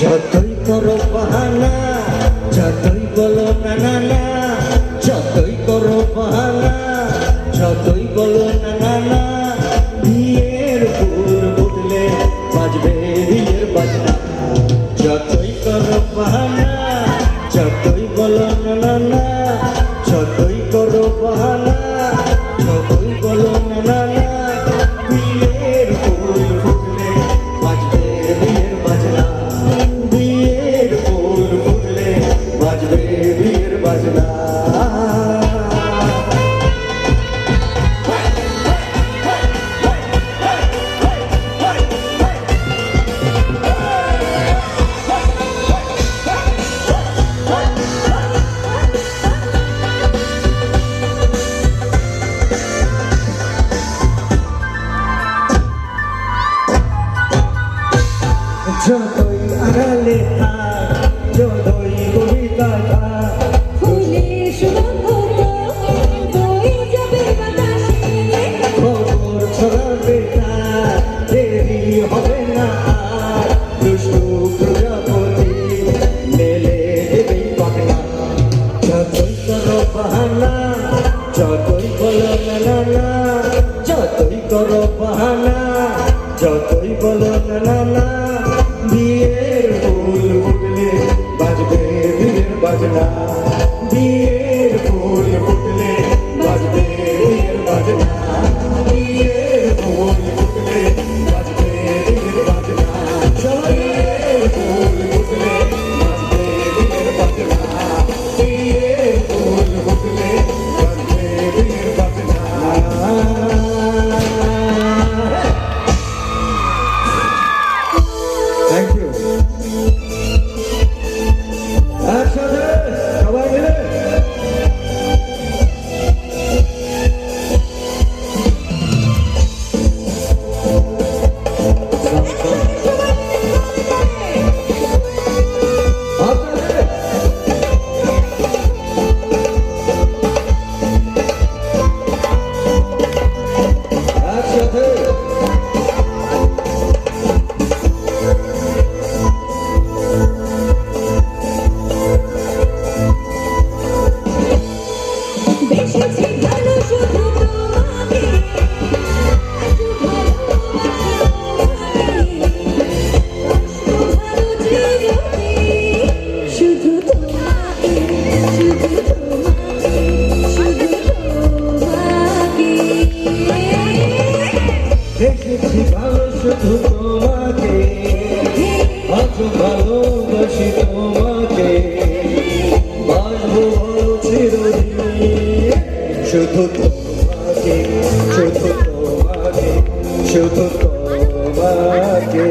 যতই করো বাহানা, যতই বলো না না না, যতই করো বাহানা, যতই বলো না না না, বিয়ের ফুল ফুটলে বাজবে বিয়ের বাজনা। যতই করো বাহানা, যতই বলো না না না, যতই করো বাহানা, যতই বলো না না না, বিয়ের ফুল ফুটলে বাজবে বিয়ের বাজনা। বিয়ের ফুল ফুটলে বাজবে বিয়ের বাজনা। যতই আড়ালে থাক, যতই কবিতা থাক, ফুলের সুগন্ধ বয়ে যাবে বাতাসে। খবর ছড়াবে তার, দেরি হবে না আর, দুষ্টু প্রজাপতি মেলে দেবেই পাখনা। যতই করো বাহানা, যতই বলো না না না, যতই করো বাহানা, যতই বলো না না না, বিয়ের ফুল ফুটলে বাজবে বিয়ের বাজনা। বিয়ের ফুল ফুটলে বাজবে বিয়ের বাজনা। বিয়ের ফুল ফুটলে বাজবে বিয়ের বাজনা। বিয়ের ফুল ফুটলে বাজবে বিয়ের বাজনা। বিয়ের ফুল ফুটলে বাজবে বিয়ের বাজনা। Thank you. একসাথে সবাই মিলে বেশিছি ভালো শুধু তোমাকে, একটু ভালোবাসি তোমাকে, শুধু তোমাকে, শুধু তোমাকে, শুধু তোমাকে। দেখেছি ভালো শুধু তোমাকে, আজ ভালোবাসি তোমাকে, বাসবো চিরদিন শুধু তোমাকে, শুধু তোমাকে, শুধু তোমাকে।